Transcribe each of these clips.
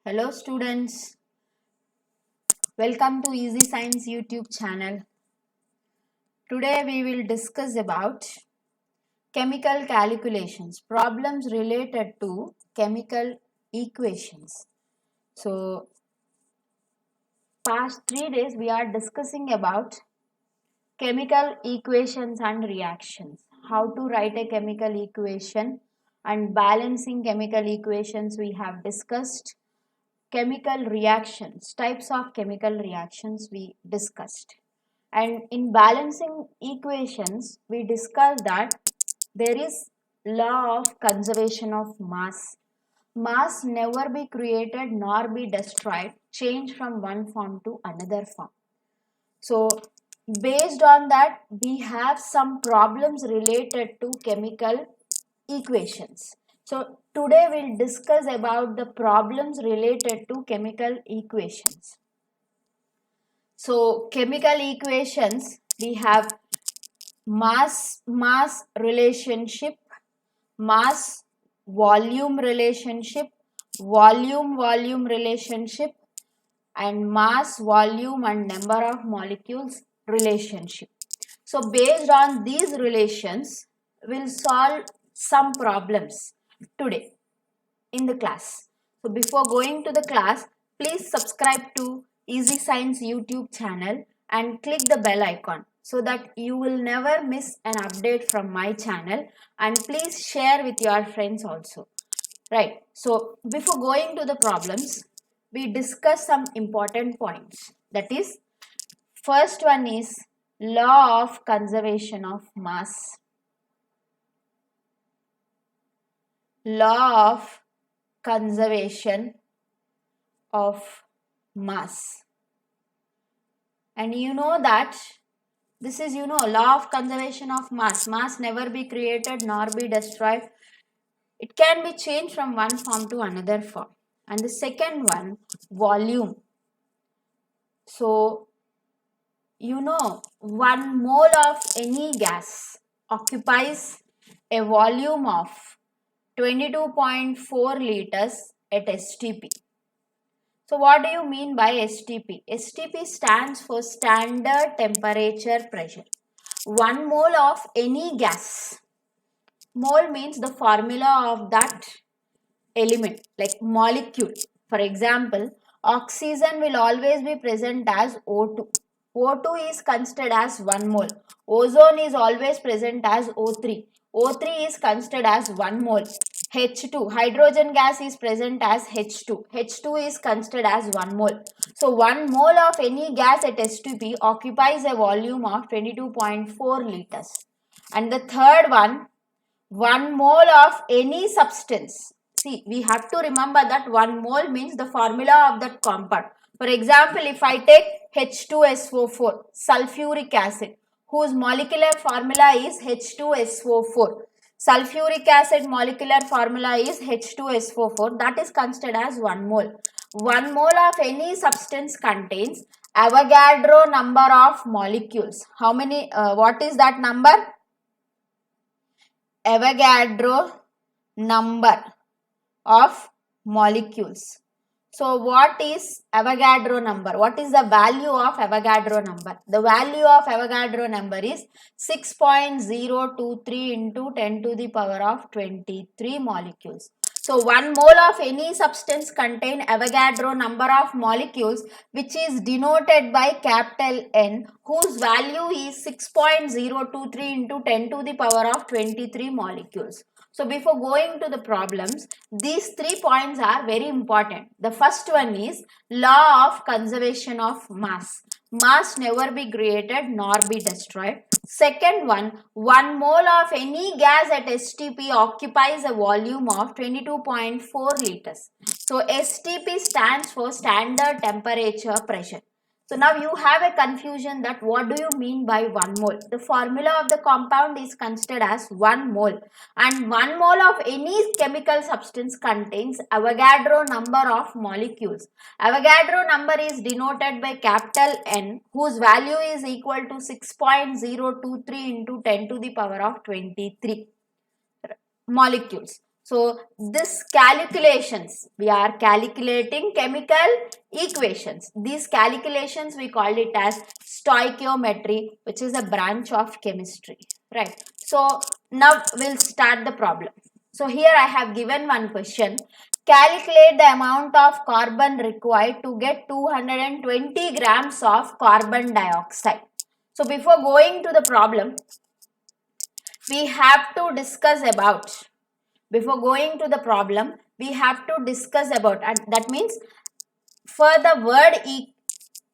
Hello students, welcome to Easy Science YouTube channel. Today we will discuss about chemical calculations, problems related to chemical equations. So past 3 days we are discussing about chemical equations and reactions, how to write a chemical equation and balancing chemical equations we have discussed. Chemical reactions, types of chemical reactions we discussed. And in balancing equations, we discussed that there is law of conservation of mass. Mass never be created nor be destroyed, change from one form to another form. So based on that, we have some problems related to chemical equations. So today we'll discuss about the problems related to chemical equations. So chemical equations, we have mass relationship, mass volume relationship, volume relationship, and mass volume and number of molecules relationship. So based on these relations, we'll solve some problems today in the class. So before going to the class, please subscribe to Easy Science YouTube channel and click the bell icon so that you will never miss an update from my channel, and please share with your friends also. Right. So before going to the problems, we discuss some important points. That is, first one is law of conservation of mass. Law of conservation of mass. And you know that this is, law of conservation of mass. Mass never be created nor be destroyed. It can be changed from one form to another form. And the second one, volume. So, 1 mole of any gas occupies a volume of 22.4 liters at STP. So what do you mean by STP? STP stands for standard temperature pressure. 1 mole of any gas. Mole means the formula of that element, like molecule. For example, oxygen will always be present as O2. O2 is considered as 1 mole. Ozone is always present as O3. O3 is considered as 1 mole. H2, hydrogen gas is present as H2. H2 is considered as 1 mole. So 1 mole of any gas at STP occupies a volume of 22.4 liters. And the third one, 1 mole of any substance. See, we have to remember that 1 mole means the formula of that compound. For example, if I take H2SO4, sulfuric acid, whose molecular formula is H2SO4. Sulfuric acid molecular formula is H2SO4. That is considered as 1 mole. 1 mole of any substance contains Avogadro number of molecules. How many? What is that number? Avogadro number of molecules. So what is Avogadro number? What is the value of Avogadro number? The value of Avogadro number is 6.023 into 10 to the power of 23 molecules. So 1 mole of any substance contain Avogadro number of molecules, which is denoted by capital N, whose value is 6.023 into 10 to the power of 23 molecules. So before going to the problems, these 3 points are very important. The first one is law of conservation of mass. Mass never be created nor be destroyed. Second one, 1 mole of any gas at STP occupies a volume of 22.4 liters. So STP stands for standard temperature pressure. So now you have a confusion that what do you mean by 1 mole? The formula of the compound is considered as 1 mole, and 1 mole of any chemical substance contains Avogadro number of molecules. Avogadro number is denoted by capital N, whose value is equal to 6.023 into 10 to the power of 23 molecules. So this calculations, we are calculating chemical equations. These calculations we call it as stoichiometry, which is a branch of chemistry, right? So now we'll start the problem. So here I have given one question. Calculate the amount of carbon required to get 220 grams of carbon dioxide. So before going to the problem, we have to discuss about, before going to the problem, we have to discuss about, and that means for the word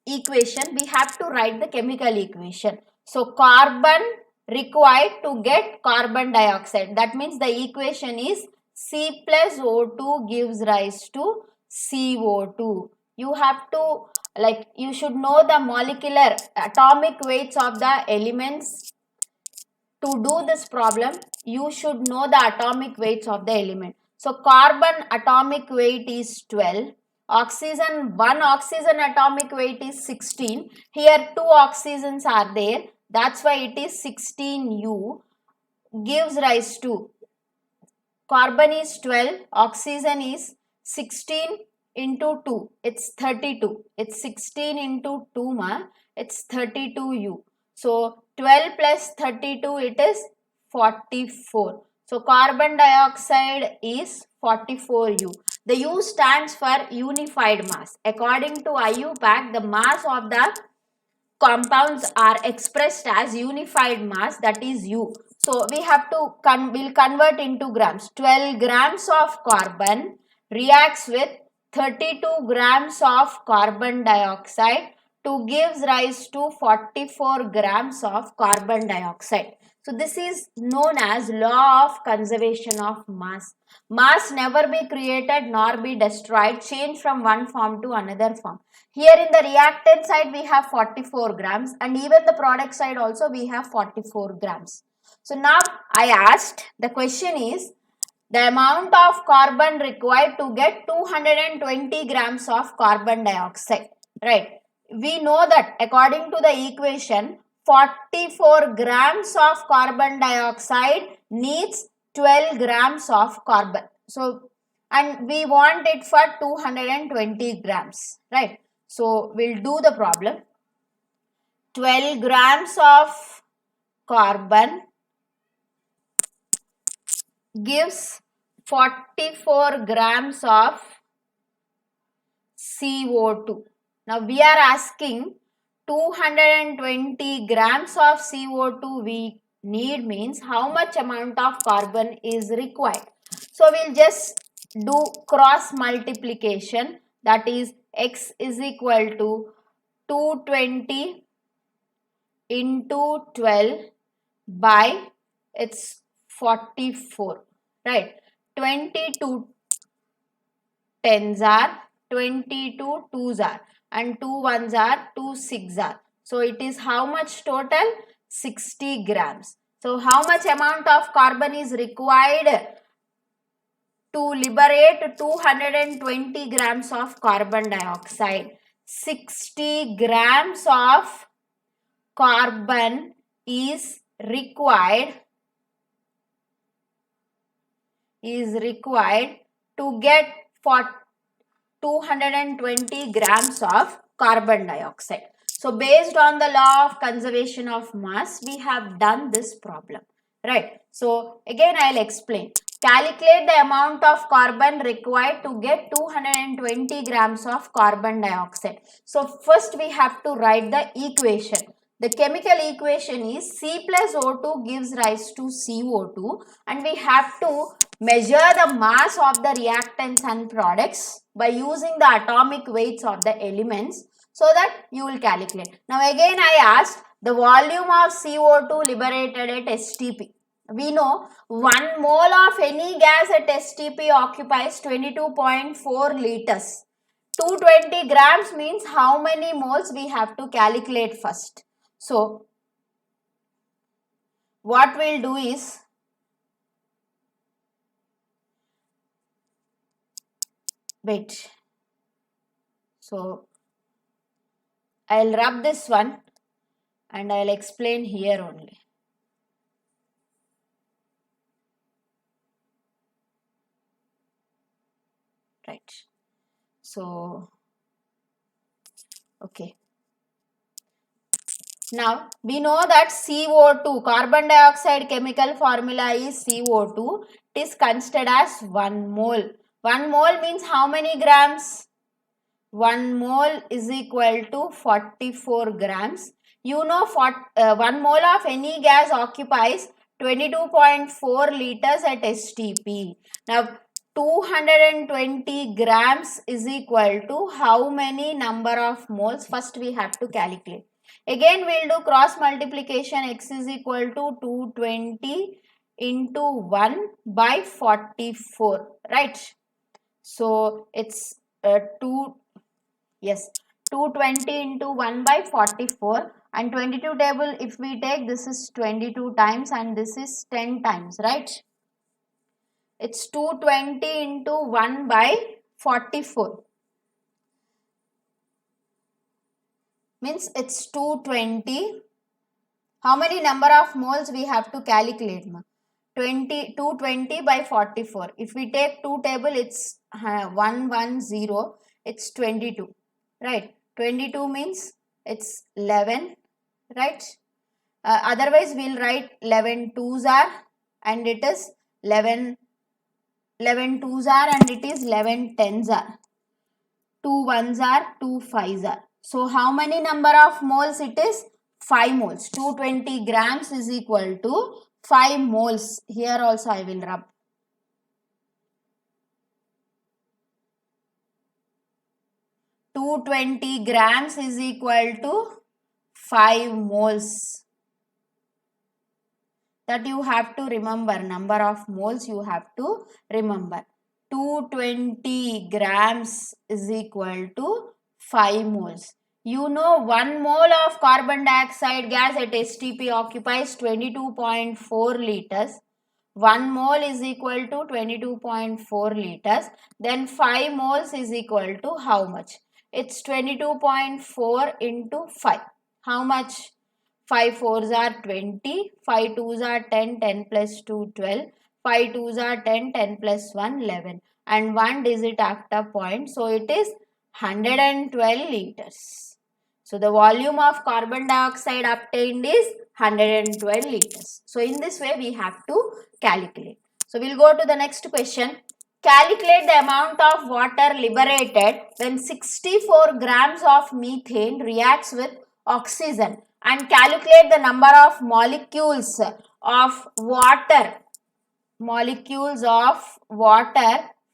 equation, we have to write the chemical equation. So carbon required to get carbon dioxide. That means the equation is C plus O2 gives rise to CO2. You have to, like, you should know the molecular atomic weights of the elements. To do this problem, you should know the atomic weights of the element. So carbon atomic weight is 12. Oxygen, one oxygen atomic weight is 16. Here two oxygens are there. That's why it is 16U. Gives rise to, carbon is 12, oxygen is 16 into 2. It's 32. It's 16 into 2 ma. It's 32U. So 12 plus 32, it is 44. So carbon dioxide is 44U. The U stands for unified mass. According to IUPAC, the mass of the compounds are expressed as unified mass, that is U. So we have to we'll convert into grams. 12 grams of carbon reacts with 32 grams of carbon dioxide to gives rise to 44 grams of carbon dioxide. So this is known as law of conservation of mass. Mass never be created nor be destroyed, change from one form to another form. Here in the reactant side we have 44 grams, and even the product side also we have 44 grams. So now I asked, the question is the amount of carbon required to get 220 grams of carbon dioxide, right? We know that according to the equation, 44 grams of carbon dioxide needs 12 grams of carbon. So, and we want it for 220 grams, right? So, we'll do the problem. 12 grams of carbon gives 44 grams of CO2. Now we are asking 220 grams of CO2 we need, means how much amount of carbon is required. So we'll just do cross multiplication, that is x is equal to 220 into 12 by its 44, right? 22 tens are, 22 twos are, and 2 ones are, 2 six are. So it is how much total? 60 grams. So how much amount of carbon is required to liberate 220 grams of carbon dioxide? 60 grams of carbon is required to get 220 grams of carbon dioxide. So based on the law of conservation of mass, we have done this problem, right? So again I'll explain. Calculate the amount of carbon required to get 220 grams of carbon dioxide. So first we have to write the equation. The chemical equation is C plus O2 gives rise to CO2, and we have to measure the mass of the reactants and products by using the atomic weights of the elements, so that you will calculate. Now again I asked the volume of CO2 liberated at STP. We know 1 mole of any gas at STP occupies 22.4 liters. 220 grams means how many moles we have to calculate first. So what we'll do is, wait, so I'll rub this one and I'll explain here only. right? So, okay. Now, we know that CO2, carbon dioxide chemical formula is CO2. It is considered as 1 mole. 1 mole means how many grams? 1 mole is equal to 44 grams. You know, 1 mole of any gas occupies 22.4 liters at STP. Now, 220 grams is equal to how many number of moles? First, we have to calculate. Again, we will do cross multiplication. X is equal to 220 into 1 by 44, right? So, it's 220 into 1 by 44, and 22 table if we take, this is 22 times and this is 10 times, right? It's 220 into 1 by 44. Means it's 220. How many number of moles we have to calculate? 220 by 44. If we take 2 table, it's 110. It's 22. Right. 22 means it's 11. Right. Otherwise, we'll write 11 twos are, and it is 11 twos are, and it is 11 tens are. 2 ones are, 2 fives are. So, how many number of moles it is? 5 moles. 220 grams is equal to 5 moles. Here also I will rub. $220 grams is equal to 5 moles. That you have to remember. Number of moles you have to remember. 220 grams is equal to 5 moles. You know 1 mole of carbon dioxide gas at STP occupies 22.4 liters. 1 mole is equal to 22.4 liters. Then 5 moles is equal to how much? It's 22.4 into 5. How much? 5 fours are 20, 5 twos are 10, 10 plus 2, 12, 5 twos are 10, 10 plus 1, 11, and 1 digit after point. So, it is 112 liters. So, the volume of carbon dioxide obtained is 112 liters. So, in this way, we have to calculate. So, we will go to the next question. Calculate the amount of water liberated when 64 grams of methane reacts with oxygen, and calculate the number of molecules of water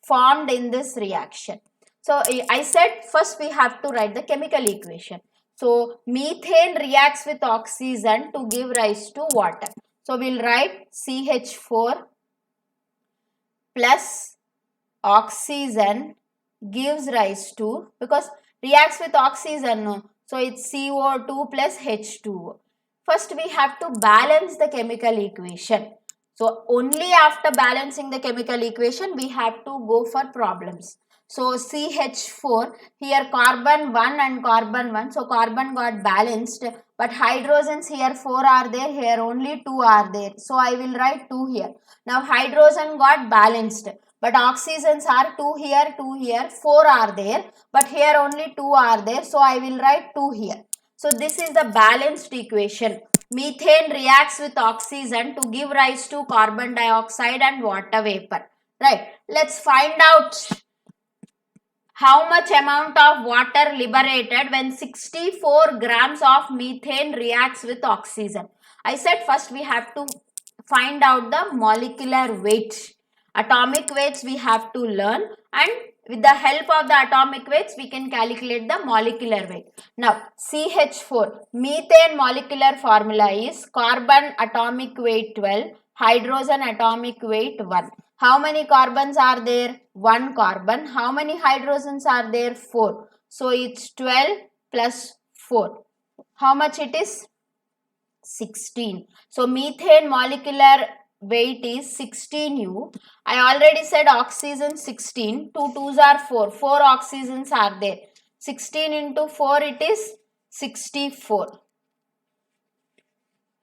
formed in this reaction. So, I said first we have to write the chemical equation. So, methane reacts with oxygen to give rise to water. So, we will write CH4 plus oxygen gives rise to, because reacts with oxygen, no? So, it's CO2 plus H2O. First, we have to balance the chemical equation. So, only after balancing the chemical equation, we have to go for problems. So, CH4, here carbon 1 and carbon 1. So, carbon got balanced, but hydrogens here 4 are there, here only 2 are there. So, I will write 2 here. Now, hydrogen got balanced, but oxygens are 2 here, 4 are there, but here only 2 are there. So, I will write 2 here. So, this is the balanced equation. Methane reacts with oxygen to give rise to carbon dioxide and water vapor. Right. Let's find out how much amount of water liberated when 64 grams of methane reacts with oxygen. I said first we have to find out the molecular weight. Atomic weights we have to learn, and with the help of the atomic weights we can calculate the molecular weight. Now CH4, methane molecular formula is carbon atomic weight 12, hydrogen atomic weight 1. How many carbons are there? 1 carbon. How many hydrogens are there? 4. So, it's 12 plus 4. How much it is? 16. So, methane molecular weight is 16U. I already said oxygen 16. 2 twos are 4. 4 oxygens are there. 16 into 4, it is 64.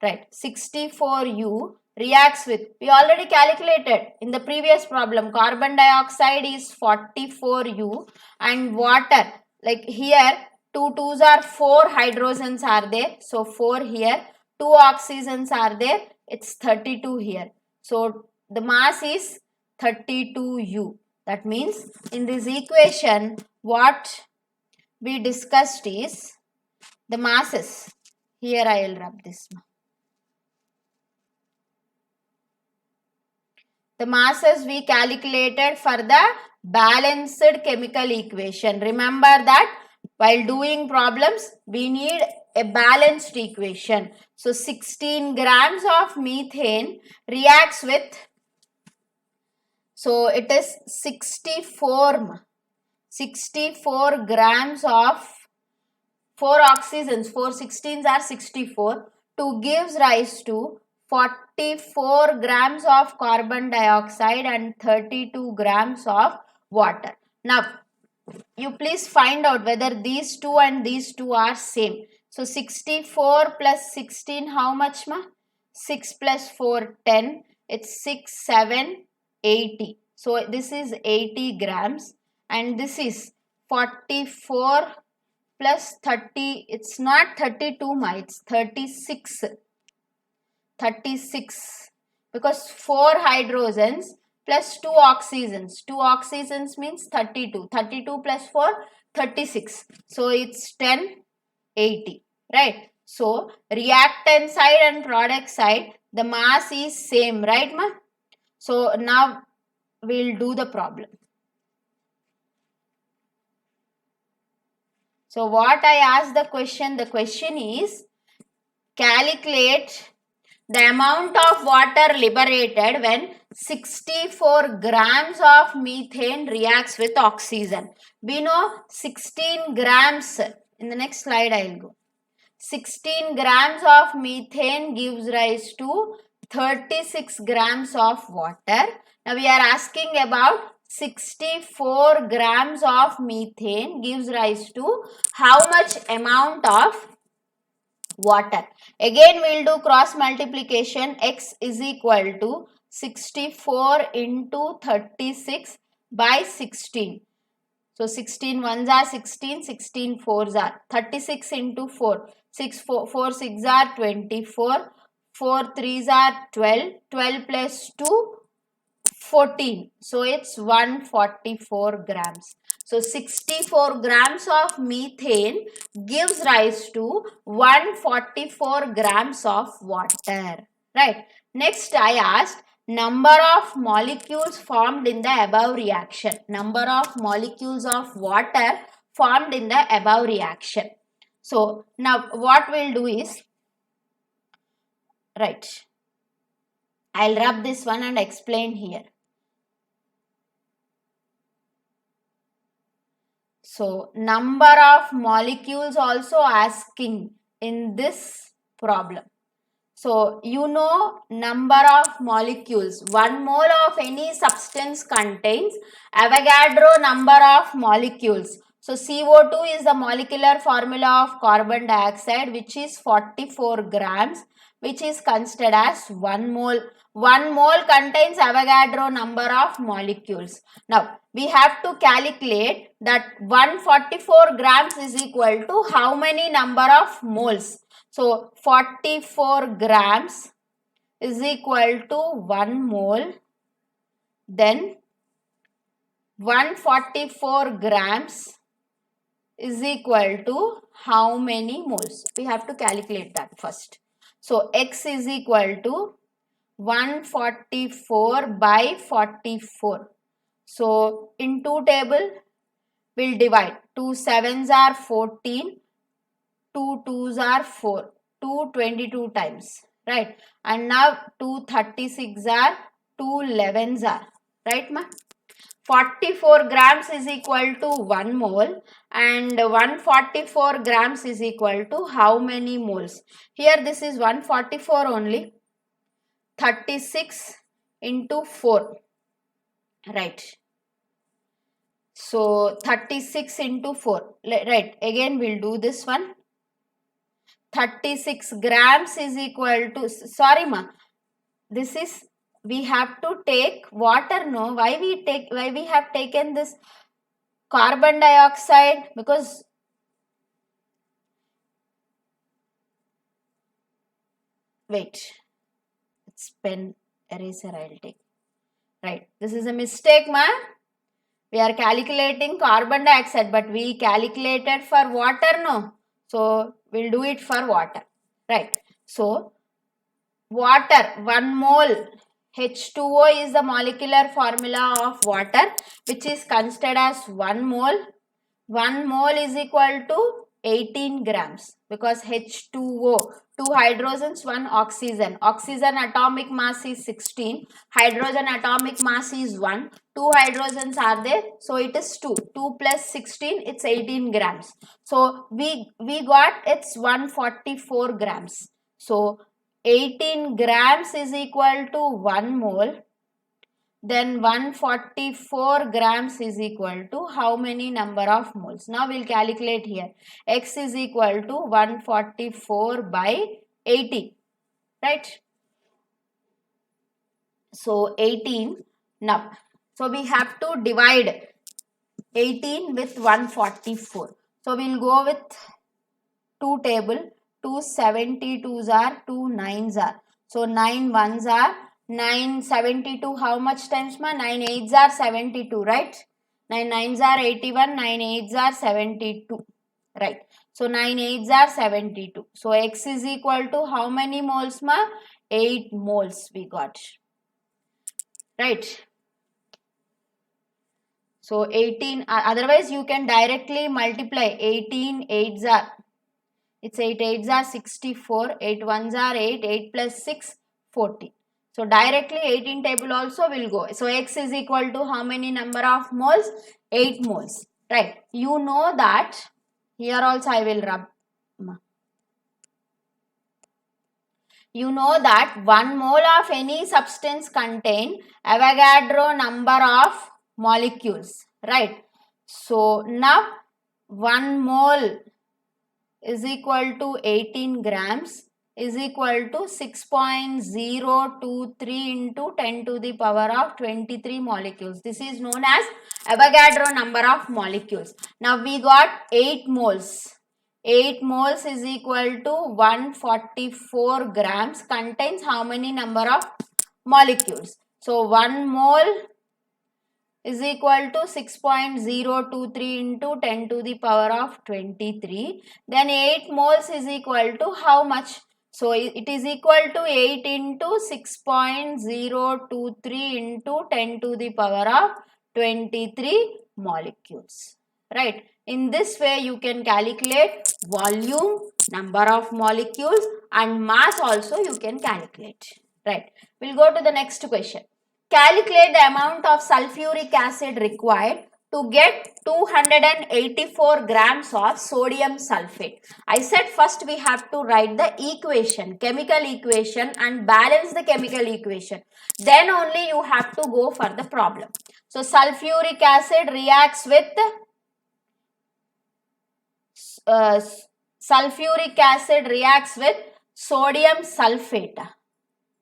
Right. 64U. reacts with, we already calculated in the previous problem, carbon dioxide is 44U and water, like here 2 2s are 4 hydrogens are there, so 4 here, 2 oxygens are there, it's 32 here. So the mass is 32U. That means in this equation what we discussed is the masses. Here I will rub this. The masses we calculated for the balanced chemical equation. Remember that while doing problems, we need a balanced equation. So 16 grams of methane reacts with, so it is 64 grams of 4 oxygens, 4 16s are 64, to gives rise to 44 grams of carbon dioxide and 32 grams of water. Now, you please find out whether these two and these two are same. So, 64 plus 16, how much ma? 6 plus 4, 10. It's 6, 7, 80. So, this is 80 grams and this is 44 plus 30, it's not 32 ma, it's 36. 36 because 4 hydrogens plus 2 oxygens. 2 oxygens means 32. 32 plus 4, 36. So it's 10, 80. Right? So reactant side and product side, the mass is same. Right, ma? So now we'll do the problem. So what I asked the question is calculate the amount of water liberated when 64 grams of methane reacts with oxygen. We know 16 grams. In the next slide I will go. 16 grams of methane gives rise to 36 grams of water. Now we are asking about 64 grams of methane gives rise to how much amount of water. Again we will do cross multiplication. X is equal to 64 into 36 by 16. So 16 ones are 16, 16 fours are 36 into 4. 4 6 are 24, 4 3s are 12, 12 plus 2, 14. So it's 144 grams. So 64 grams of methane gives rise to 144 grams of water. Right. Next I asked number of molecules formed in the above reaction. Number of molecules of water formed in the above reaction. So now what we'll do is, right, I'll rub this one and explain here. So number of molecules also asking in this problem. So you know number of molecules. 1 mole of any substance contains Avogadro number of molecules. So CO2 is the molecular formula of carbon dioxide, which is 44 grams, which is considered as 1 mole. 1 mole contains Avogadro number of molecules. Now we have to calculate that 144 grams is equal to how many number of moles. So 44 grams is equal to 1 mole. Then 144 grams is equal to how many moles? We have to calculate that first. So X is equal to 144 by 44. So in 2 table we'll divide. 2 7s are 14. 2 2s are 4. 2 22 times. Right. And now 2 36 are 2 11s are. Right, ma? 44 grams is equal to 1 mole and 144 grams is equal to how many moles? Here this is 144 only. 36 into 4. Right. So 36 into 4. Right. Again we'll do this one. 36 grams is equal to, sorry ma, this is, we have to take water, no? Why we have taken this carbon dioxide? Because wait, it's pen eraser I'll take. Right, this is a mistake, ma. We are calculating carbon dioxide, but we calculated for water, no? So we'll do it for water. Right. So water, 1 mole H2O is the molecular formula of water, which is considered as 1 mole. 1 mole is equal to 18 grams, because H2O, 2 hydrogens, 1 oxygen. Oxygen atomic mass is 16. Hydrogen atomic mass is 1. 2 hydrogens are there. So it is 2. 2 plus 16, it's 18 grams. So we got it's 144 grams. So 18 grams is equal to 1 mole. Then 144 grams is equal to how many number of moles? Now we'll calculate here. X is equal to 144 by 80. Right? So 18 now. So we have to divide 18 with 144. So we'll go with 2 table. 2 72s are, 2 9s are. So 9 1s are, 9 72 how much times ma? 9 8s are 72, right? 9 9s are 81, 9 8s are 72, right? So 9 8s are 72. So X is equal to how many moles ma? 8 moles we got, right? So 18, otherwise you can directly multiply. 18 8s are, it's 8 8s are 64, 8 1s are 8, 8 plus 6, 14. So directly 18 table also will go. So X is equal to how many number of moles? 8 moles. Right. You know that, here also I will rub. You know that 1 mole of any substance contain Avogadro number of molecules. Right. So now 1 mole is equal to 18 grams is equal to 6.023 into 10 to the power of 23 molecules. This is known as Avogadro number of molecules. Now we got 8 moles. 8 moles is equal to 144 grams contains how many number of molecules? So 1 mole is equal to 6.023 into 10 to the power of 23. Then 8 moles is equal to how much? So it is equal to 8 into 6.023 into 10 to the power of 23 molecules. Right. In this way you can calculate volume, number of molecules, and mass also you can calculate. Right. We'll go to the next question. Calculate the amount of sulfuric acid required to get 284 grams of sodium sulfate. I said first we have to write the equation, chemical equation, and balance the chemical equation. Then only you have to go for the problem. So sulfuric acid reacts with sodium sulfate.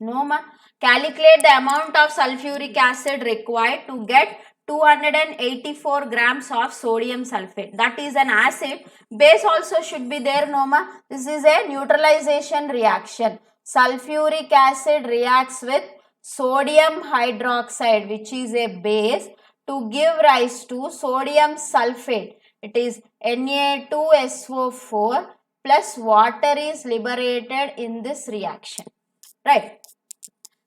No ma. Calculate the amount of sulfuric acid required to get 284 grams of sodium sulfate. That is an acid. Base also should be there, no ma. This is a neutralization reaction. Sulfuric acid reacts with sodium hydroxide, which is a base, to give rise to sodium sulfate. It is Na2SO4 plus water is liberated in this reaction. Right.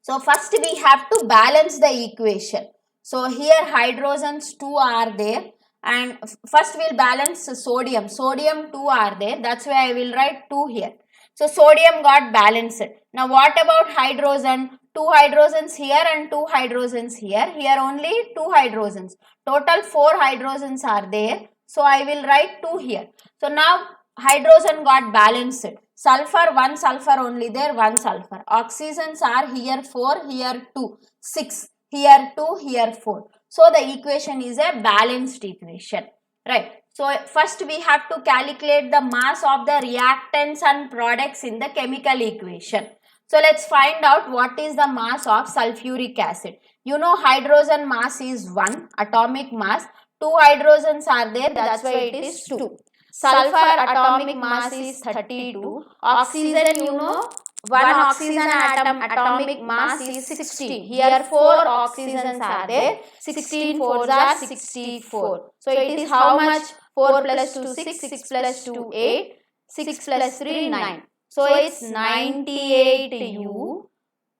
So first we have to balance the equation. So here hydrogens 2 are there, and first we'll balance sodium. Sodium 2 are there. That's why I will write 2 here. So sodium got balanced. Now what about hydrogen? 2 hydrogens here and 2 hydrogens here. Here only 2 hydrogens. Total 4 hydrogens are there. So I will write 2 here. So now hydrogen got balanced. Sulfur, 1 sulfur only there, 1 sulfur. Oxygens are here 4, here 2, 6, here 2, here 4. So the equation is a balanced equation, right? So first we have to calculate the mass of the reactants and products in the chemical equation. So let's find out what is the mass of sulfuric acid. You know hydrogen mass is 1, atomic mass. 2 hydrogens are there, that's why it is 2. Sulfur atomic mass is 32. Oxygen, you know, 1 oxygen atom atomic mass is 16. Here 4 oxygens are there. 16 fours are 64. So it is how much? 4 plus 2 6, 6 plus 2 8, 6 plus 3 9. So it's 98U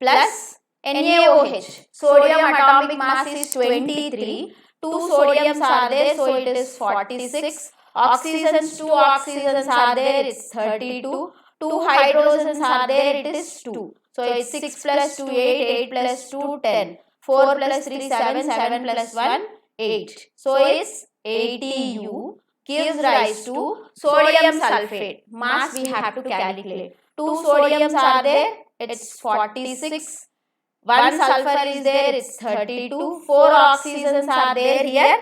plus NaOH. Sodium atomic mass is 23. 2 sodiums are there, so it is 46. Oxygens, 2 oxygens are there, it's 32. 2 hydrogens are there, it is 2. So it's 6 plus 2 8, 8 plus 2 10. 4 plus 3 7, 7 plus 1 8. So it's 80U gives rise to sodium sulfate. Mass we have to calculate. 2 sodiums are there, it's 46. 1 sulfur is there, it's 32. 4 oxygens are there here,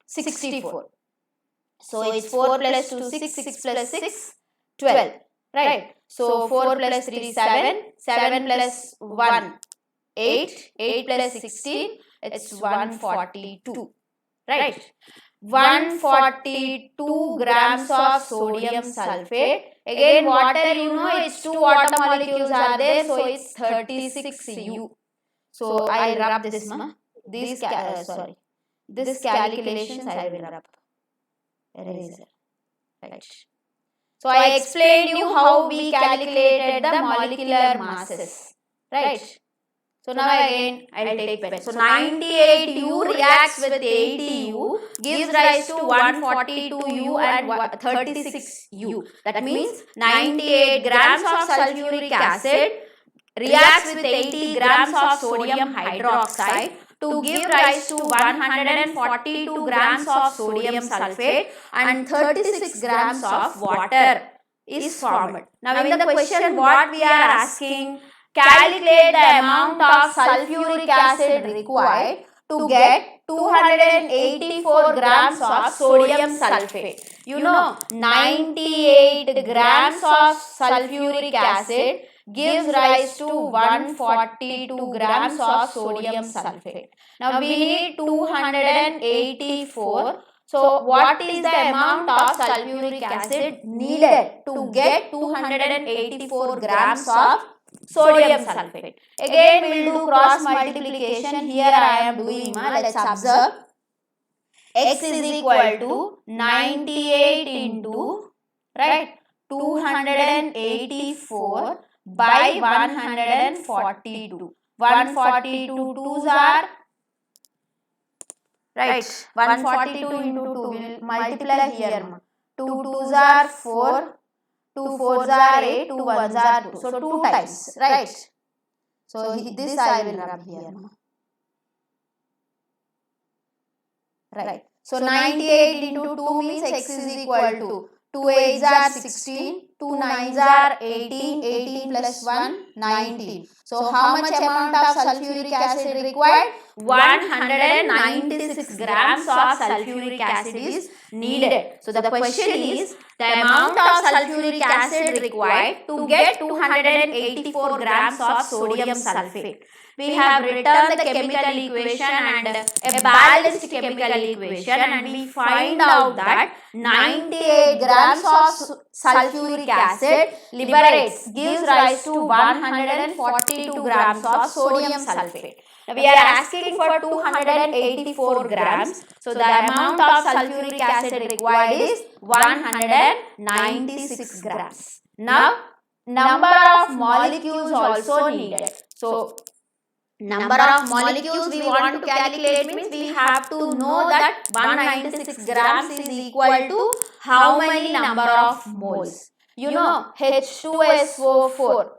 64. So it's 4 plus 2 6, 6 plus 6 12. Right. So 4 plus 3 7, 7 plus 1 8, 8 plus 16, it's 142. Right. 142 grams of sodium sulfate. Again water, you know, it's 2 water molecules are there, so it's 36U. So I will rub this, these this calculations I will rub. Eraser. Right. So I explained you how we calculated the molecular masses. Right. So now again I will take pen. So 98U reacts with 80U, gives rise to 142U and 36U. That means 98 grams of sulfuric acid reacts with 80 grams of sodium hydroxide to give rise to 142 grams of sodium sulfate and 36 grams of water is formed. Now in the question what we are asking, calculate the amount of sulfuric acid required to get 284 grams of sodium sulfate. You know 98 grams of sulfuric acid gives rise to 142 grams of sodium sulfate. Now we need 284. So what is the amount of sulfuric acid needed to get 284 grams of sodium sulfate? Again we will do cross multiplication. Here I am doing, let's observe. X is equal to 98 into, right, 284 by 142. 142 twos are, right, 142 into 2 will multiply here. 2 twos are 4, 2 fours are 8, 2 ones are 2. So 2 times, right. So this I will rub here. Right. So 98 into 2 means X is equal to 2 8s are 16, 2 9s are 18, 18 plus 1, 19. So how much amount of sulfuric acid required? 196 grams of sulfuric acid is needed. So the question is the amount of sulfuric acid required to get 284 grams of sodium sulfate. We have written the chemical equation and a balanced chemical equation, and we find out that 98 grams of sulfuric acid liberates, gives rise to 142 grams of sodium sulfate. Now we are asking for 284 grams. So the amount of sulfuric acid required is 196 grams. Now number of molecules also needed. So number of molecules we want to calculate means we have to know that 196 grams is equal to how many number of moles. You know H2SO4.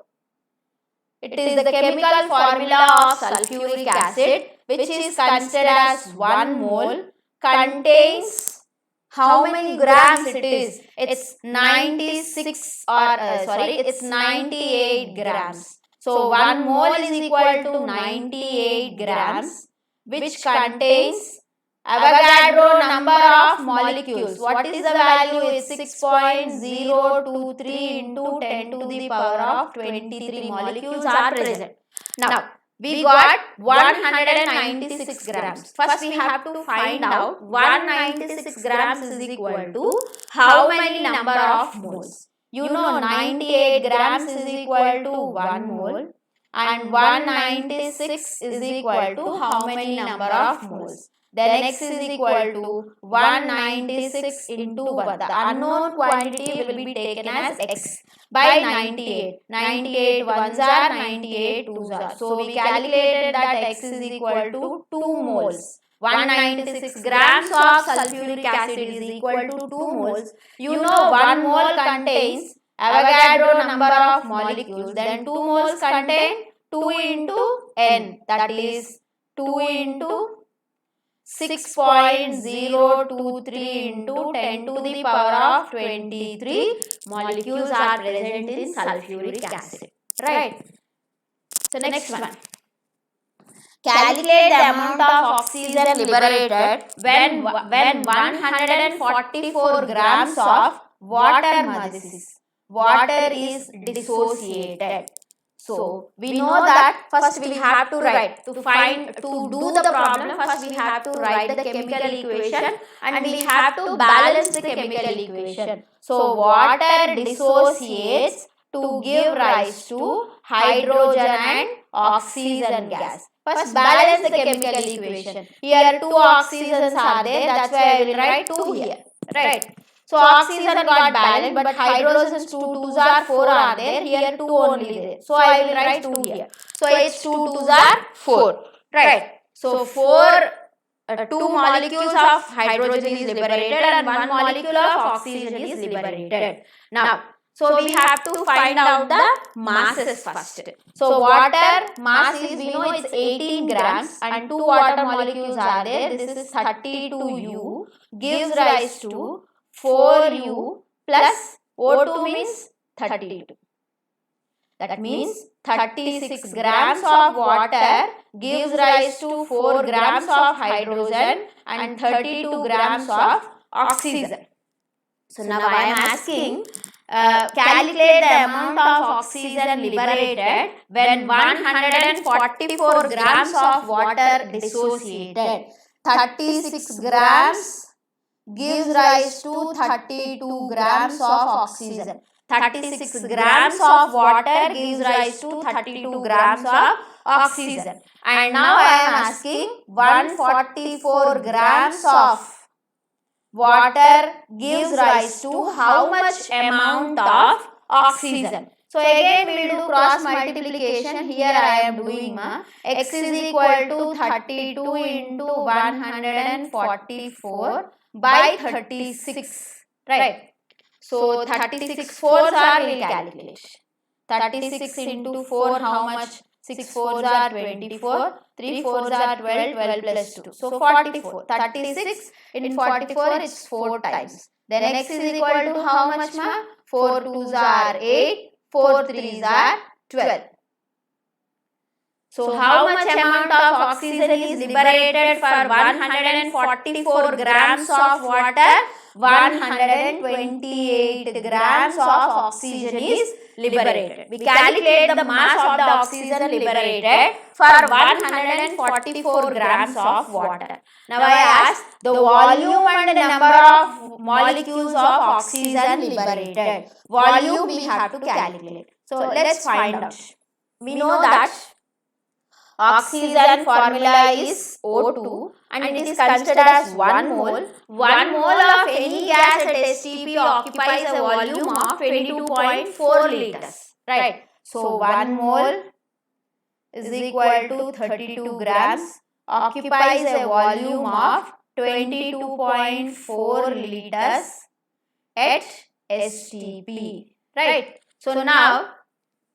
It is the chemical formula of sulfuric acid, which is considered as 1 mole, contains how many grams it is? It's 96 or it's 98 grams. So 1 mole is equal to 98 grams, which contains Avogadro number of molecules. What is the value? It's 6.023 into 10 to the power of 23 molecules are present. Now, we got 196 grams. First, we have to find out 196 grams is equal to how many number of moles. You know 98 grams is equal to 1 mole and 196 is equal to how many number of moles. Then x is equal to 196 into 1. The unknown quantity will be taken as x by 98. 98 ones are, 98 twos are. So we calculated that x is equal to 2 moles. 196 grams of sulfuric acid is equal to 2 moles. You know 1 mole contains Avogadro number of molecules. Then 2 moles contain 2 into n, that is 2 into 6.023 into 10 to the power of 23 molecules are present in sulfuric acid. Right. So next one. Calculate the amount of oxygen liberated when 144 grams of water is dissociated. So we know that first we have to write to do the problem. First we have to write the chemical equation and we have to balance the chemical equation. So water dissociates to give rise to hydrogen and oxygen gas. First balance the chemical equation. Here 2 oxygens are there, that's why I will write 2 here. Right. So oxygen got balanced, but hydrogens 2 twos are 4 are there. Here 2 only there. So I will write 2 here. So H 2 twos are 4. Right. So 2 molecules of hydrogen is liberated and 1 molecule of oxygen is liberated. Now, so we have to find out the masses first. So water mass is, we know it's 18 grams and 2 water molecules are there. This is 32U gives rise to 4U plus O2 means 32. That means 36 grams of water gives rise to 4 grams of hydrogen and 32 grams of oxygen. So now I am asking, calculate the amount of oxygen liberated when 144 grams of water dissociated. 36 grams gives rise to 32 grams of oxygen. 36 grams of water gives rise to 32 grams of oxygen. And now I am asking 144 grams of water gives rise to how much amount of oxygen. So again we will do cross multiplication. Here I am doing x is equal to 32 into 144 by 36. Right. So 36 fours are, we will calculate. 36 into 4 how much? 6 fours are 24. 3 fours are 12. 12 plus 2. So 44. 36 in 44 is 4 times. Then x is equal to how much 4 twos are 8. 4 threes are 12. So how much amount of oxygen is liberated for 144 grams of water? 128 grams of oxygen is liberated. We calculate the mass of the oxygen liberated for 144 grams of water. Now I ask the volume and number of molecules of oxygen liberated. Volume we have to calculate. So let's find out. We know that oxygen formula is O2 and it is considered as 1 mole. 1 mole of any gas at STP occupies a volume of 22.4 liters. Right. So 1 mole is equal to 32 grams, occupies a volume of 22.4 liters at STP. Right. So now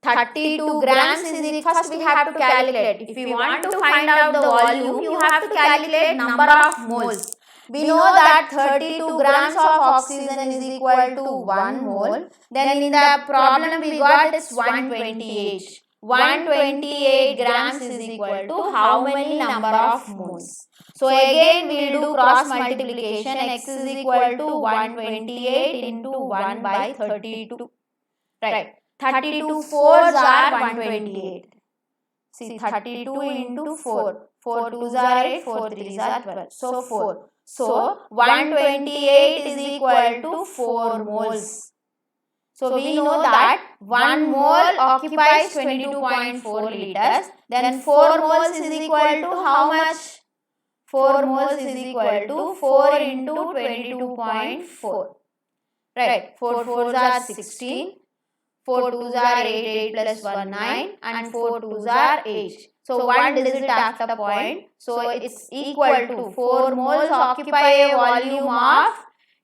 32 grams is first we have to calculate. If you want to find out the volume, you have to calculate number of moles. We know that 32 grams of oxygen is equal to 1 mole. Then in the problem we got is 128. 128 grams is equal to how many number of moles? So again we will do cross multiplication. X is equal to 128 into 1 by 32. Right. 32 fours are 128. See, 32 into 4. 4 twos are 8, 4 threes are 12. So 4. So 128 is equal to 4 moles. So we know that 1 mole occupies 22.4 liters. Then 4 moles is equal to how much? 4 moles is equal to 4 into 22.4. Right. 4 fours are 16. 4 twos are 8, 8 plus 1 9 and 4 twos are 8. So one digit after point. So it's equal to 4 moles occupy a volume of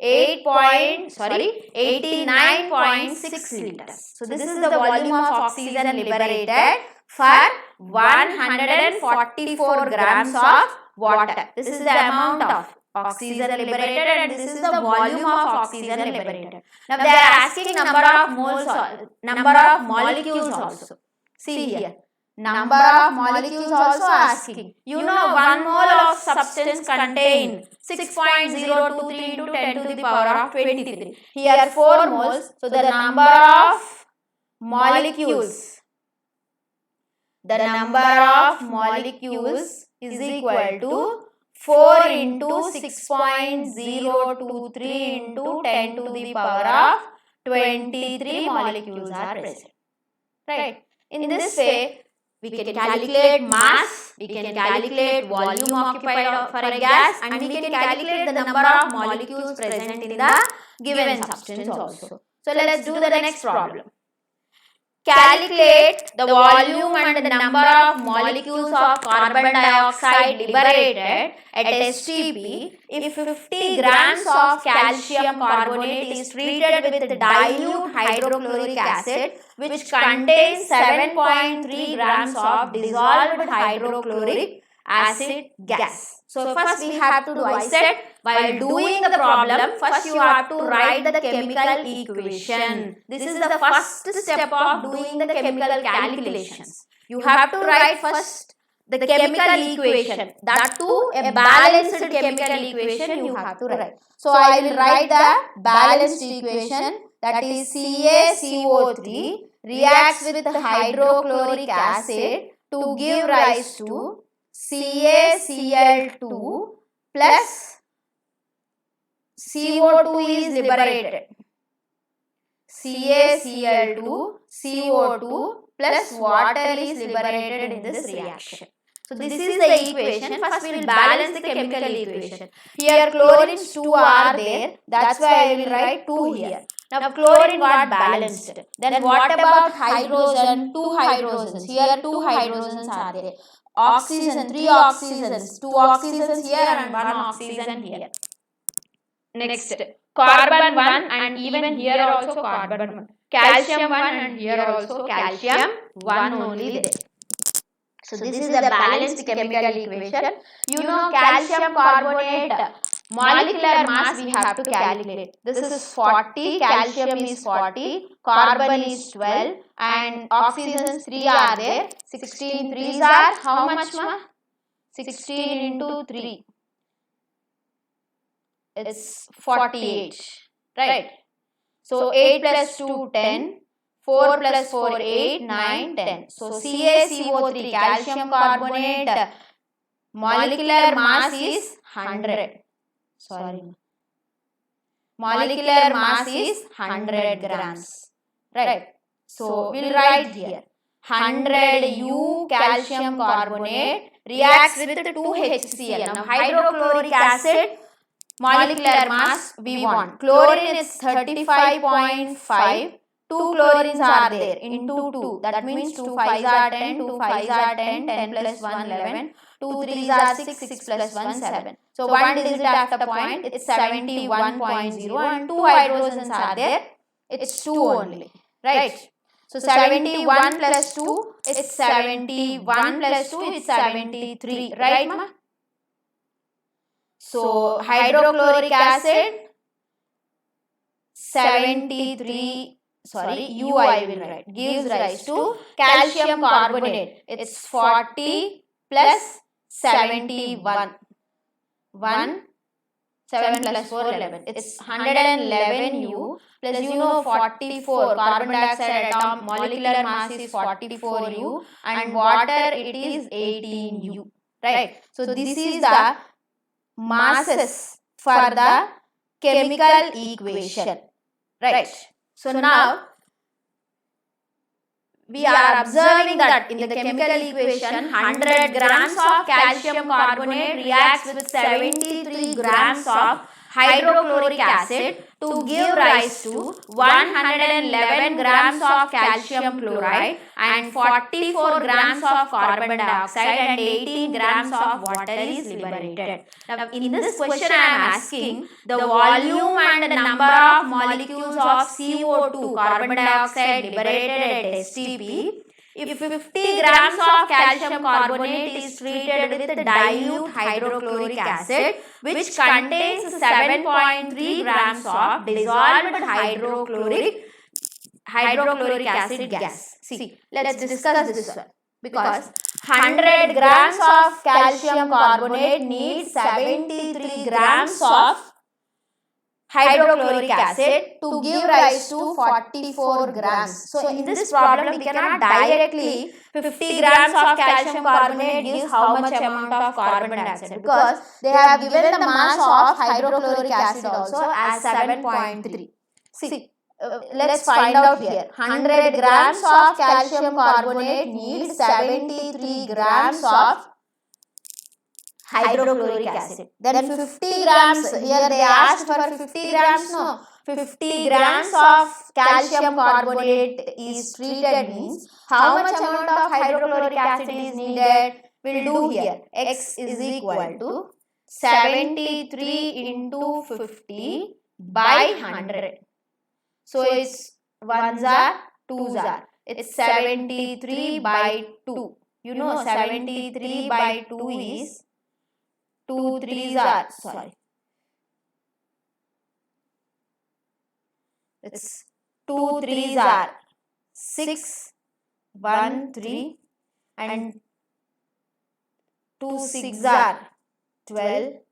89.6 liters. So this is the volume of oxygen liberated for 144 grams of water. This is the amount of oxygen liberated and this is the volume of oxygen liberated. Now they are asking number of moles, number of molecules also. See here, number of molecules also asking. You know 1 mole of substance contain 6.023 into 10 to the power of 23. Here 4 moles. So the number of molecules, is equal to 4 into 6.023 into 10 to the power of 23 molecules are present. Right. In this way, we can calculate mass, we can calculate volume occupied for a gas and we can calculate the number of molecules present in the given substance also. So let's do the next problem. Calculate the volume and the number of molecules of carbon dioxide liberated at STP if 50 grams of calcium carbonate is treated with dilute hydrochloric acid which contains 7.3 grams of dissolved hydrochloric acid gas. So first we have to do, I said, while doing the problem, first you have to write the chemical equation. This is the first step of doing the chemical calculations. You have to write first the chemical equation. That too, a balanced chemical equation you have to write. So I will write the balanced equation, that is CaCO3 reacts with hydrochloric acid to give rise to CaCl2 plus CO2 is liberated. CaCl2, CO2 plus water is liberated in this reaction. So this is the equation. First we will balance the chemical equation. Here chlorines 2 are there. That's why I will write 2 here. Now chlorine got balanced. Then what about hydrogen? 2 hydrogens. Here 2 hydrogens are there. Oxygen, 3 oxygens. 2 oxygens here and 1 oxygen here. Next, carbon 1 and even here also carbon 1. Calcium 1 and here also calcium 1 only there. So this is the balanced chemical equation. You know calcium carbonate molecular mass we have to calculate. This is 40, calcium is 40, carbon is 12 and oxygens 3 are there. 16 3s are how much ma? 16 into 3. It's 48. Right. So 8 plus 2 10. 4 plus 4 8 9 10. So CaCO3 calcium carbonate molecular mass is 100. Sorry. Molecular mass is 100 grams. Right. So we'll write here 100 U calcium carbonate reacts with 2 HCl. Now hydrochloric acid molecular mass we want. Chlorine is 35.5. 2 chlorines are there into 2. That means 2 5s are 10, 2 5s are 10, 10 plus 1 11, 2 3s are 6, 6 plus 1 7. So 1 digit after point, it's 71.0 and 2 hydrogens are there. It's 2 only. Right. So 71 plus 2, it's 71 plus 2, it's 73. Right ma? So hydrochloric acid 73 sorry, U I will write, gives rise to calcium carbonate. It's 40 plus 71. 7 plus 4, 11. It's 111 U plus 44. Carbon dioxide atom molecular mass is 44 U and water it is 18 U. Right. So this is the masses for the chemical equation. Right. So now we are observing that in the chemical equation 100 grams of calcium carbonate reacts with 73 grams of hydrochloric acid to give rise to 111 grams of calcium chloride and 44 grams of carbon dioxide and 18 grams of water is liberated. Now in this question I am asking the volume and the number of molecules of CO2 carbon dioxide liberated at STP if 50 grams of calcium carbonate is treated with dilute hydrochloric acid which contains 7.3 grams of dissolved hydrochloric acid gas. See, let's discuss this one because 100 grams of calcium carbonate needs 73 grams of hydrochloric acid to give rise to 44 grams. So in this problem we cannot directly 50 grams of calcium carbonate gives how much amount of carbon dioxide because they have given the mass of hydrochloric acid also as 7.3. See, let's find out here. 100 grams of calcium carbonate needs 73 grams of hydrochloric acid. Then 50 grams, here they asked for 50 grams, no. 50 grams of calcium carbonate is treated means how much amount of hydrochloric acid is needed? We'll do here. X is equal to 73 into 50 by 100. So it's 1s are, 2s are. It's 73 by 2. You know 73 by 2 is 2 3s are, sorry. It's 2 3s are 6, 1 3 and 2 6s are 12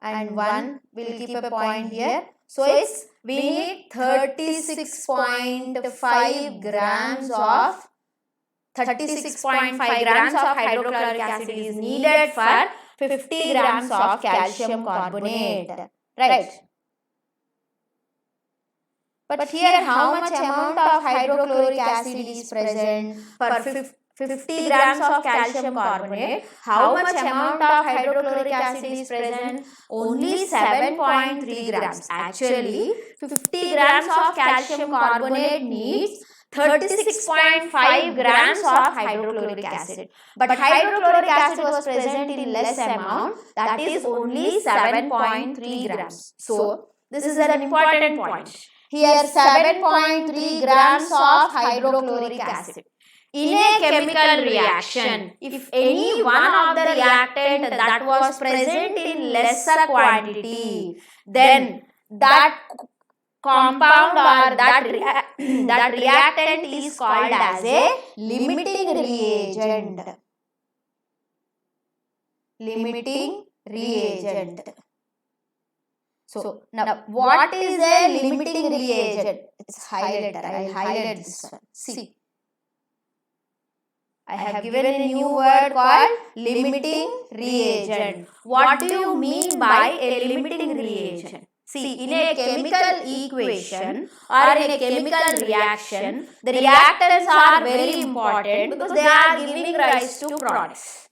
and 1 will keep a point here. So it's we need 36.5 grams of 36.5 grams of hydrochloric acid is needed for 50 grams of calcium carbonate. Right. But here how much amount of hydrochloric acid is present for 50 grams of calcium carbonate? How much amount of hydrochloric acid is present? Only 7.3 grams. Actually, 50 grams of calcium carbonate needs 36.5 grams of hydrochloric acid. But hydrochloric acid was present in less amount, that is only 7.3 grams. So, this is an important point. Here 7.3 grams of hydrochloric acid. In a chemical reaction, if any one of the reactant that was present in lesser quantity, then that compound or that reactant is called as a limiting reagent. Limiting reagent. So, now what is a limiting reagent? It's highlighted. I will highlight this one. See, I have given a new word called limiting reagent. What do you mean by a limiting reagent? See, in a chemical equation or in a chemical reaction, the reactants are very important because they are giving rise to products.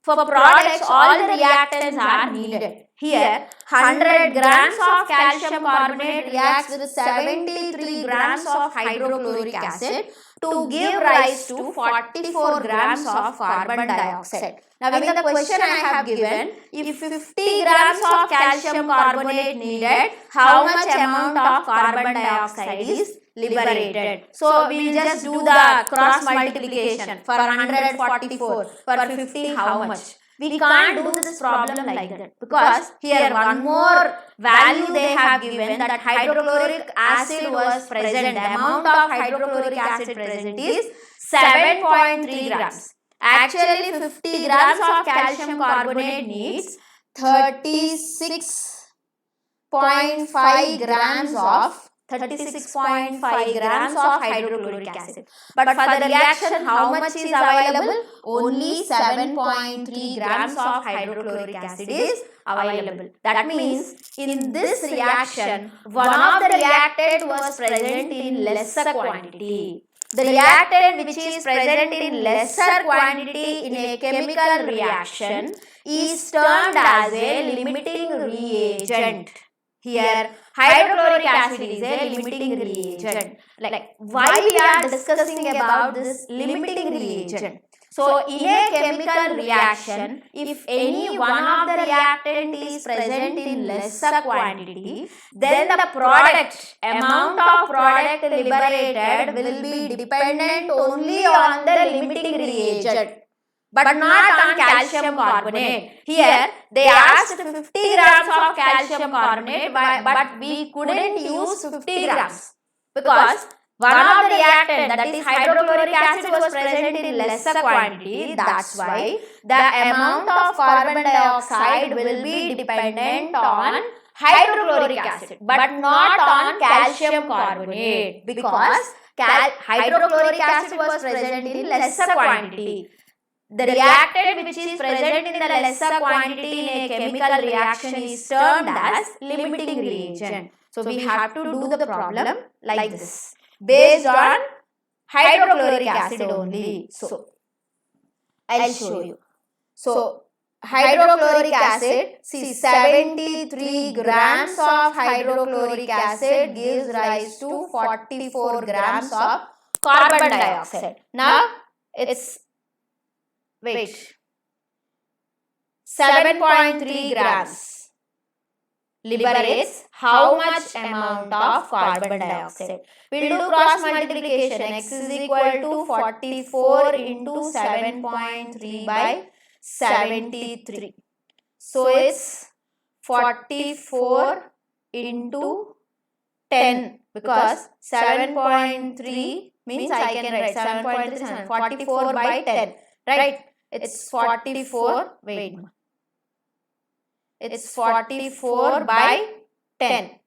For products, all the reactants are needed. Here, 100 grams of calcium carbonate reacts with 73 grams of hydrochloric acid to give rise to 44 grams of carbon dioxide. Now, in the question I have given, if 50 grams of calcium carbonate needed, how much amount of carbon dioxide is liberated? So, we will just do the cross multiplication. For 144, for 50, how much? we can't do this problem like that, because here one more value they have given, that hydrochloric acid was present, the amount of hydrochloric acid present is 7.3 grams. Actually 50 grams of calcium carbonate needs 36.5 grams of 36.5 grams of hydrochloric acid. But for the reaction, how much is available? Only 7.3 grams of hydrochloric acid is available. That means in this reaction, one of the reactant was present in lesser quantity. The reactant which is present in lesser quantity in a chemical reaction is termed as a limiting reagent. Here, hydrochloric acid is a limiting reagent. Like why we are discussing about this limiting reagent? So, in a chemical reaction, if any one of the reactant is present in lesser quantity, then the amount of product liberated will be dependent only on the limiting reagent, but not on calcium carbonate. Here they asked 50 grams of calcium carbonate, but we couldn't use 50 grams because one of the reactant, that is hydrochloric acid, was present in lesser quantity. That's why the amount of carbon dioxide will be dependent on hydrochloric acid, but not on calcium carbonate, because hydrochloric acid was present in lesser quantity. The reactant which is present in the lesser quantity in a chemical reaction is termed as limiting reagent. So we have to do the problem like this, based on hydrochloric acid only. So I'll show you. So hydrochloric acid, see, 73 grams of hydrochloric acid gives rise to 44 grams of carbon dioxide. Now it's, wait, 7.3 grams liberates how much amount of carbon dioxide? We'll do cross multiplication. X is equal to 44 into 7.3 by 73. So it's 44 into 10, because 7.3 means I can write 7.3, 44 by 10, right? It's 44, wait, it's 44 by 10.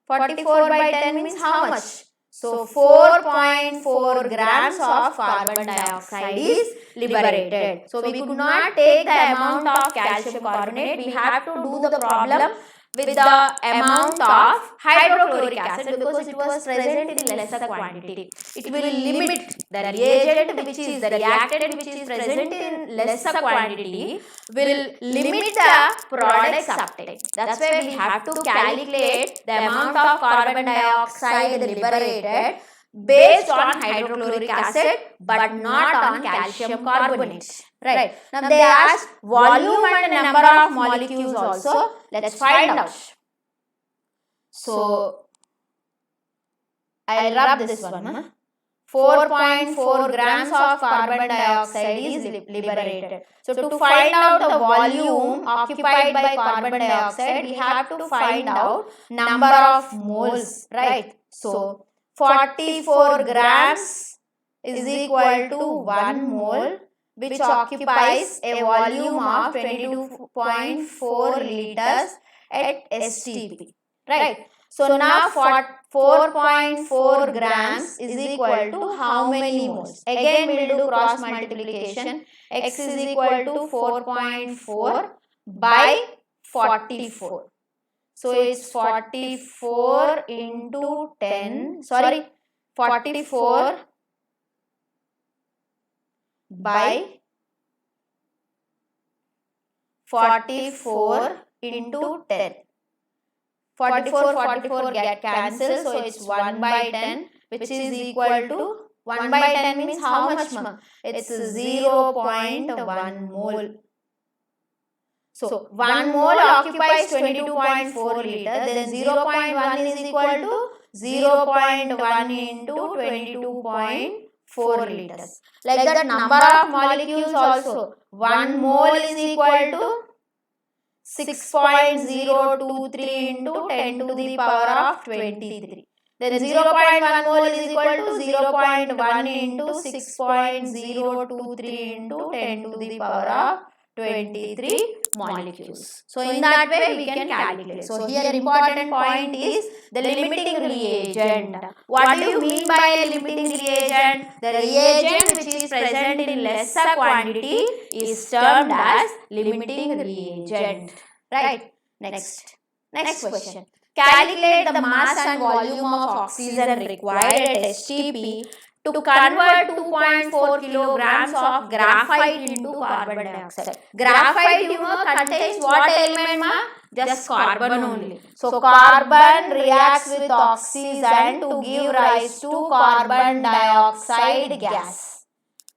44 by 10 means how much? So 4.4 grams of carbon dioxide is liberated. So we could not take the amount of calcium carbonate. We have to do the problem with the amount of hydrochloric acid, because it was present in lesser quantity. It will limit the reagent which is the reactant which is present in lesser quantity, will limit the product's uptake. That's why we have to calculate the amount of carbon dioxide liberated based on hydrochloric acid, but not on calcium carbonate. Right. Now they ask volume and number of molecules also. Let's find out. So I'll rub this one. 4.4 grams of carbon dioxide is liberated. So to find out the volume occupied by carbon dioxide, we have to find out number of moles, right? So 44 grams is equal to 1 mole, which occupies a volume of 22.4 liters at STP, right? So now 4.4 grams is equal to how many moles? Again we will do cross multiplication. X is equal to 4.4 by 44. So it's 44 into 10, 44 by 44 into 10. 44 get cancelled, so it's 1 by 10, which is equal to 1 by 10 means how much? It's 0.1 mole. So 1 mole occupies 22.4 liters, then 0.1 is equal to 0.1 into 22.4 4 liters. Like that, number of molecules also. 1 mole is equal to 6.023 into 10 to the power of 23. Then 0.1 mole is equal to 0.1 into 6.023 into 10 to the power of 23 molecules. So in that way we can calculate. So here important point is the limiting reagent. What do you mean by a limiting reagent? The reagent which is present in lesser quantity is termed as limiting reagent. Right? Next question. Calculate the mass and volume of oxygen required at STP to convert 2.4 kilograms of graphite into carbon dioxide. Graphite, you know, contains what element, ma? Just carbon only. So carbon reacts with oxygen to give rise to carbon dioxide gas.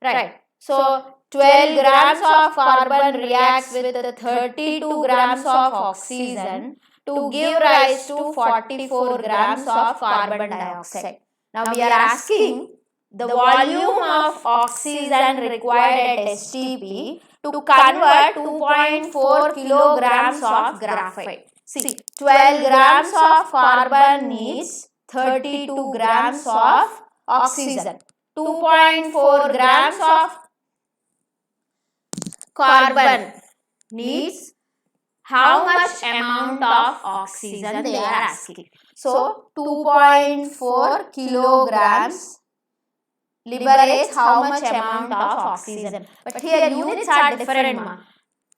Right. So 12 grams of carbon reacts with 32 grams of oxygen to give rise to 44 grams of carbon dioxide. Now we are asking the volume of oxygen required at STP to convert 2.4 kilograms of graphite. See, 12 grams of carbon needs 32 grams of oxygen. 2.4 grams of carbon needs how much amount of oxygen they are asking. So 2.4 kilograms liberates how much amount of oxygen. But here units are different, ma.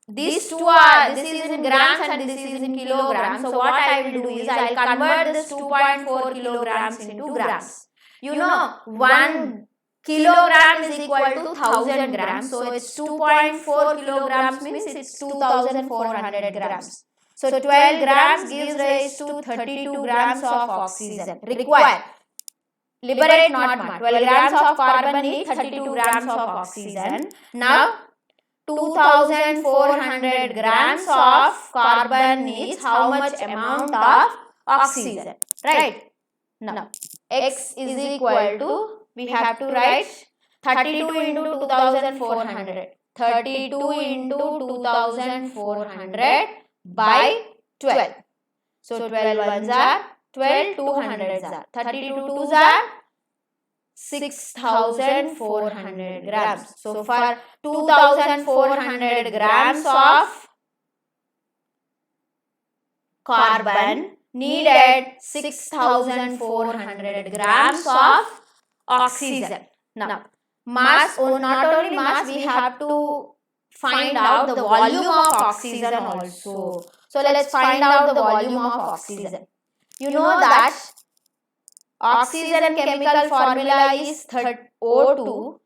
These two are, this is in grams and this is in kilograms. So what I will do is I will convert this 2.4 kilograms into grams. You know, 1 kilogram is equal to 1000 grams. So it's 2.4 kilograms means it's 2400 grams. So 12 grams gives rise to 32 grams of oxygen required. Liberate not ma. 12 grams of carbon need 32 grams of oxygen. Now 2400 grams of carbon needs how much amount of oxygen, right? Now X is equal to, we have to write 32 into 2400. 32 into 2400 by 12. So 12 ones are 12, 200s are 32 2s are 6400 grams. So for 2400 grams of carbon needed 6400 grams of oxygen. Now mass, not only mass, we have to find out the volume of oxygen also. So let's find out the volume of oxygen. You know that oxygen chemical formula is O2,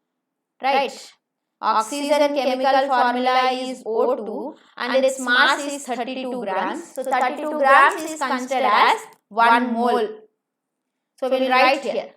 right? Oxygen chemical formula is O2 and its mass is 32 grams. So 32 grams is considered as 1 mole. So we will write here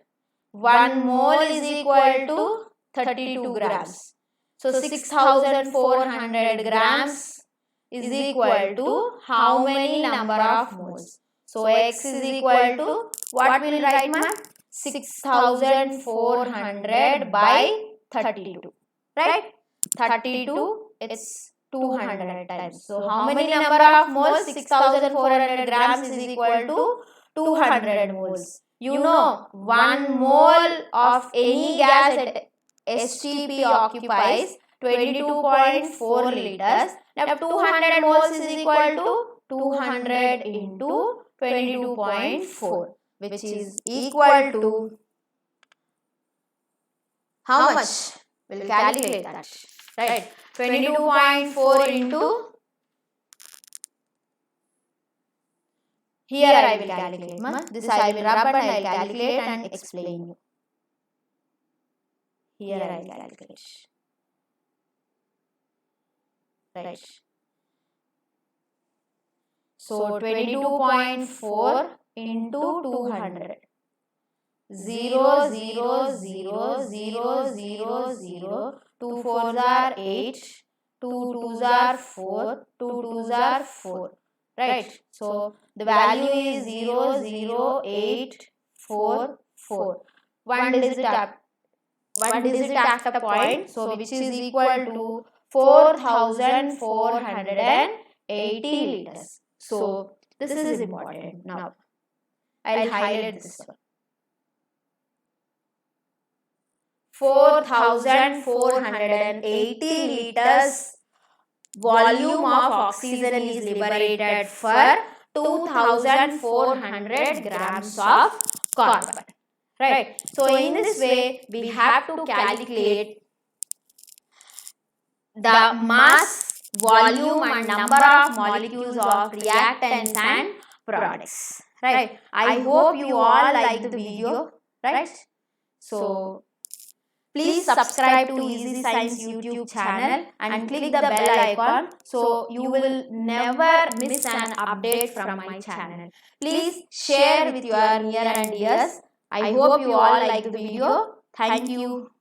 1 mole is equal to 32 grams. So 6400 grams is equal to how many number of moles? So X is equal to, what will write, ma? 6400 by 32, right? 32, it's 200 times. So how many number of moles? 6400 grams is equal to 200 moles. You know, 1 mole of any gas at STP occupies 22.4 liters. Now 200 moles is equal to 200 into 22.4, which is equal to how much? We'll calculate that, right? 22.4 into, here I will calculate, ma. This I will rub and I will calculate and explain you. Here I will calculate, right? So 22.4 into 200. 0, 0, 0, 0, 0, 0, 2 4s are 8, 2 2s are 4, 2 2s are 4, right? So the value is 0, 0, 8, 4, 4. One digit up, one digit after point, so which is equal to 4480 liters. So this is important. Now I'll highlight this one. 4480 liters volume of oxygen is liberated for 2400 grams of carbon. Right. So in this way, we have to calculate the mass, volume and number of molecules of reactants and products. Right. I hope you all like the video. Right. So please subscribe to Easy Science YouTube channel and click the bell icon so you will never miss an update from my channel. Please share with your near and dears. I hope you all like the video. Thank you.